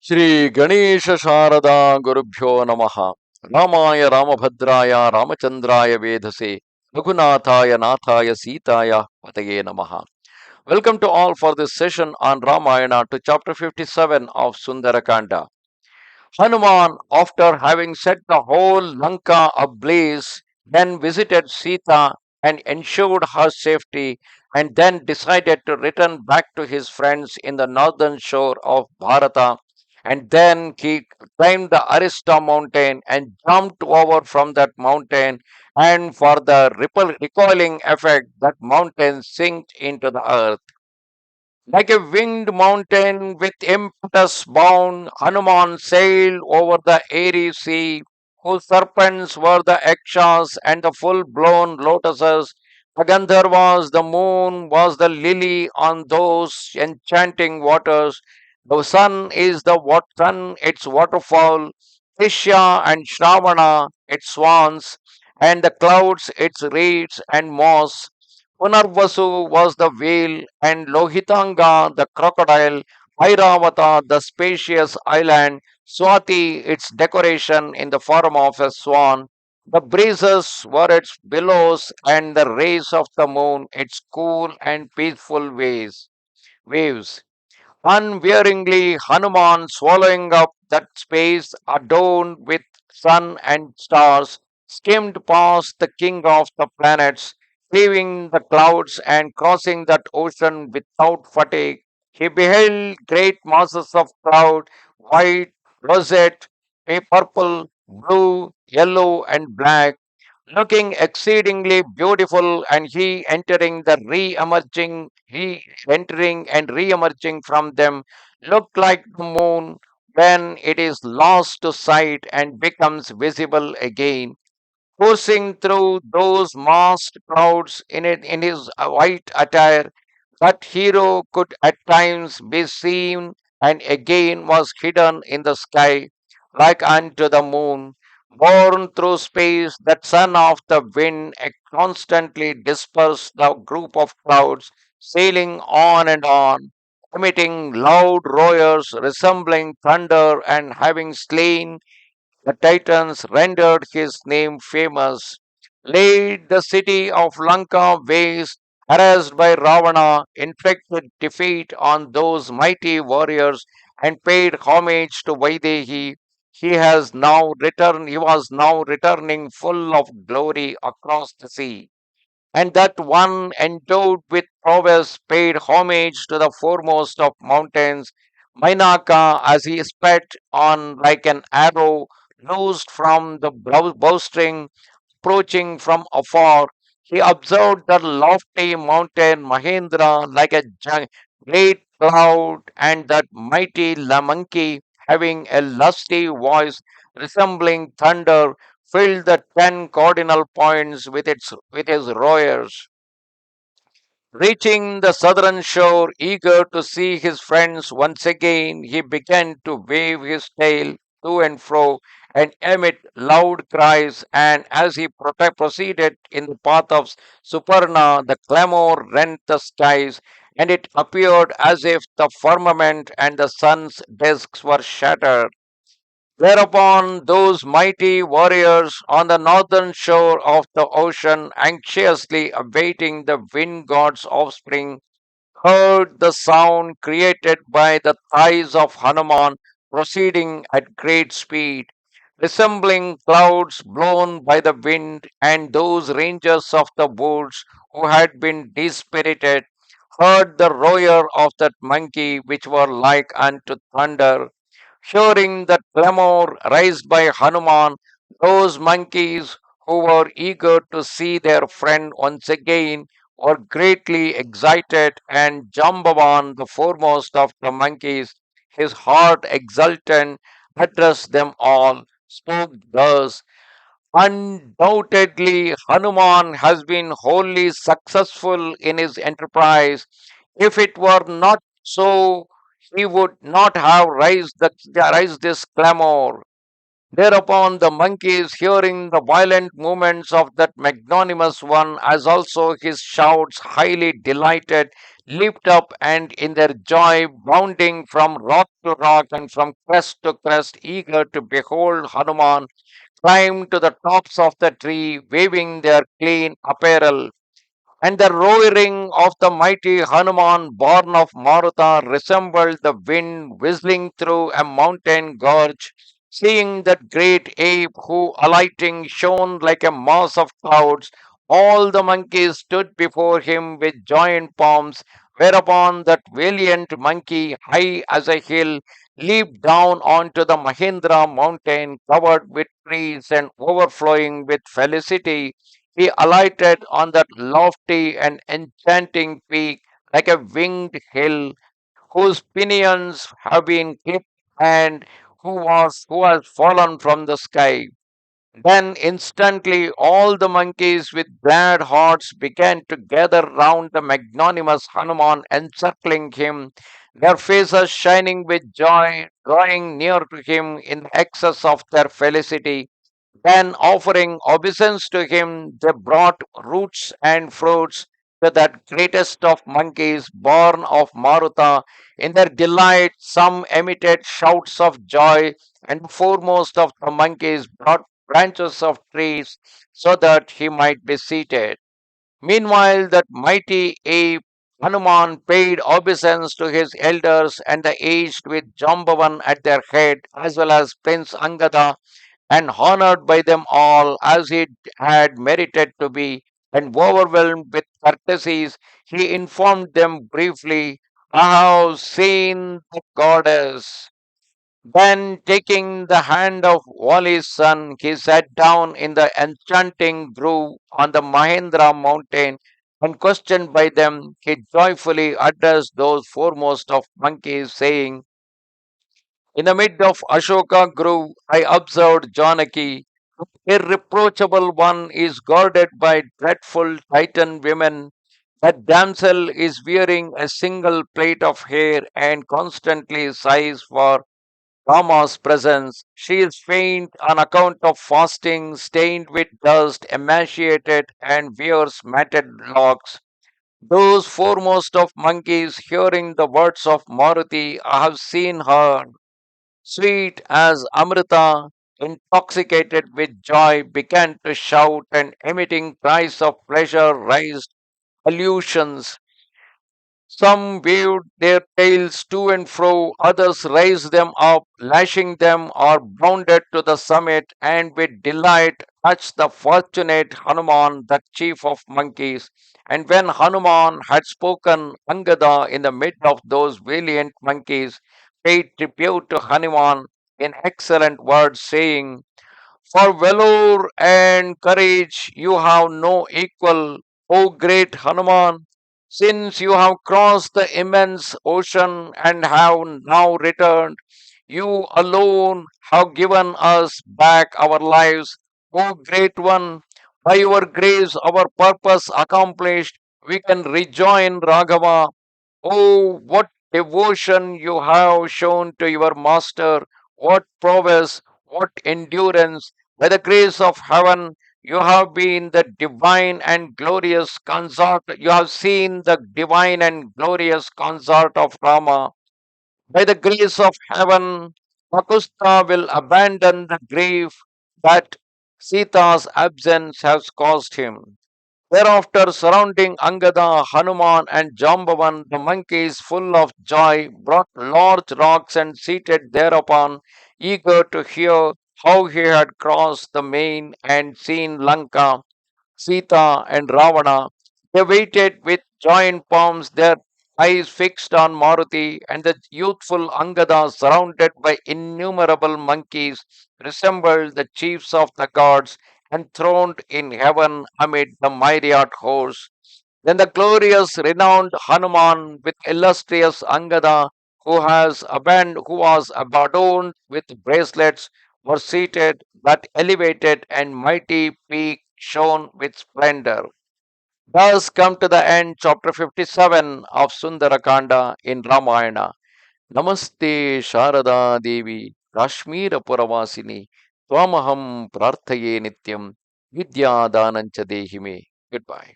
Shri Ganesha Sharada Gurubhyo Namaha Ramaya Ramabhadraya Ramachandraya Vedase Raghunathaya Nathaya Sitaya Pataye Namaha. Welcome to all for this session on Ramayana to chapter 57 of Sundara Kanda. Hanuman, after having set the whole Lanka ablaze, then visited Sita and ensured her safety, and then decided to return back to his friends in the northern shore of Bharatha. And then he climbed the Arista mountain and jumped over from that mountain, and for the recoiling effect, that mountain sank into the earth. Like a winged mountain with impetus bound, Hanuman sailed over the airy sea, whose serpents were the yakshas and the full blown lotuses. The Gandharvas, the moon was the lily on those enchanting waters. The sun is the sun, its waterfall, Tishya and Shravana, its swans, and the clouds, its reeds and moss. Punarvasu was the whale, and Lohitanga the crocodile, Airavata the spacious island, Swati its decoration in the form of a swan. The breezes were its billows, and the rays of the moon its cool and peaceful waves. Unwearingly, Hanuman, swallowing up that space adorned with sun and stars, skimmed past the king of the planets, cleaving the clouds and crossing that ocean without fatigue. He beheld great masses of cloud, white, roseate, purple, blue, yellow, and black, looking exceedingly beautiful, and he entering and re-emerging from them, looked like the moon when it is lost to sight and becomes visible again, coursing through those massed clouds in his white attire. That hero could at times be seen and again was hidden in the sky, like unto the moon. Borne through space, that son of the wind constantly dispersed the group of clouds, sailing on, emitting loud roars resembling thunder, and having slain the Titans rendered his name famous, laid the city of Lanka waste, harassed by Ravana, inflicted defeat on those mighty warriors, and paid homage to Vaidehi. He was now returning full of glory across the sea. And that one endowed with prowess paid homage to the foremost of mountains, Mainaka, as he sped on like an arrow loosed from the bowstring, approaching from afar. He observed the lofty mountain Mahendra like a great cloud, and that mighty monkey, having a lusty voice resembling thunder, filled the 10 cardinal points with his roars. Reaching the southern shore, eager to see his friends once again, he began to wave his tail to and fro and emit loud cries. And as he proceeded in the path of Suparna, the clamor rent the skies, and it appeared as if the firmament and the sun's disks were shattered. Whereupon those mighty warriors on the northern shore of the ocean, anxiously awaiting the wind god's offspring, heard the sound created by the thighs of Hanuman proceeding at great speed, resembling clouds blown by the wind, and those rangers of the woods who had been dispirited heard the roar of that monkey which were like unto thunder. Hearing the clamor raised by Hanuman, those monkeys who were eager to see their friend once again were greatly excited, and Jambavan, the foremost of the monkeys, his heart exultant, addressed them all, spoke thus: Undoubtedly, Hanuman has been wholly successful in his enterprise. If it were not so, he would not have raised this clamor. Thereupon the monkeys, hearing the violent movements of that magnanimous one, as also his shouts, highly delighted, leaped up and in their joy, bounding from rock to rock and from crest to crest, eager to behold Hanuman, climbed to the tops of the tree, waving their clean apparel. And the roaring of the mighty Hanuman, born of Marutha, resembled the wind whistling through a mountain gorge. Seeing that great ape who, alighting, shone like a mass of clouds, all the monkeys stood before him with joined palms, whereupon that valiant monkey, high as a hill, leaped down onto the Mahendra Mountain, covered with trees and overflowing with felicity. He alighted on that lofty and enchanting peak like a winged hill whose pinions have been clipped and who has fallen from the sky. Then instantly all the monkeys with glad hearts began to gather round the magnanimous Hanuman, encircling him, their faces shining with joy, drawing near to him in excess of their felicity. Then, offering obeisance to him, they brought roots and fruits to that greatest of monkeys, born of Marutha. In their delight, some emitted shouts of joy, and the foremost of the monkeys brought branches of trees so that he might be seated. Meanwhile, that mighty ape Hanuman paid obeisance to his elders and the aged with Jambavan at their head, as well as Prince Angada, and honored by them all as he had merited to be, and overwhelmed with courtesies, he informed them briefly, I have seen the goddess. Then, taking the hand of Wali's son, he sat down in the enchanting grove on the Mahendra Mountain, and questioned by them, he joyfully addressed those foremost of monkeys, saying, in the mid of Ashoka Grove, I observed Janaki. Irreproachable one is guarded by dreadful Titan women. That damsel is wearing a single plait of hair and constantly sighs for Rama's presence. She is faint on account of fasting, stained with dust, emaciated, and wears matted locks. Those foremost of monkeys, hearing the words of Maruti, I have seen her sweet as Amrita, intoxicated with joy, began to shout and emitting cries of pleasure raised allusions. Some waved their tails to and fro, others raised them up, lashing them, or bounded to the summit, and with delight touched the fortunate Hanuman, the chief of monkeys. And when Hanuman had spoken, Angada, in the midst of those valiant monkeys, paid tribute to Hanuman in excellent words, saying, for valor and courage you have no equal, O great Hanuman. Since you have crossed the immense ocean and have now returned, you alone have given us back our lives, O great one. By your grace, our purpose accomplished, we can rejoin Raghava. Oh, what devotion you have shown to your master, what prowess, what endurance. By the grace of heaven, you have been the divine and glorious consort. You have seen the divine and glorious consort of Rama. By the grace of heaven, Pakusta will abandon the grief that Sita's absence has caused him. Thereafter, surrounding Angada, Hanuman, and Jambavan, the monkeys, full of joy, brought large rocks and seated thereupon, eager to hear how he had crossed the main and seen Lanka, Sita, and Ravana. They waited with joined palms, their eyes fixed on Maruti, and the youthful Angada, surrounded by innumerable monkeys, resembled the chiefs of the gods, enthroned in heaven amid the myriad hosts. Then the glorious, renowned Hanuman, with illustrious Angada, who was adorned with bracelets, were seated. That elevated and mighty peak shone with splendor. Thus come to the end, chapter 57 of Sundara Kanda in Ramayana. Namaste Sharada Devi, Kashmir Puravasini. ತ್ವಾಮಹಂ ಪ್ರಾರ್ಥಯೇ ನಿತ್ಯಂ ವಿದ್ಯಾದಾನಂಚ ದೇಹಿ May. Good bye.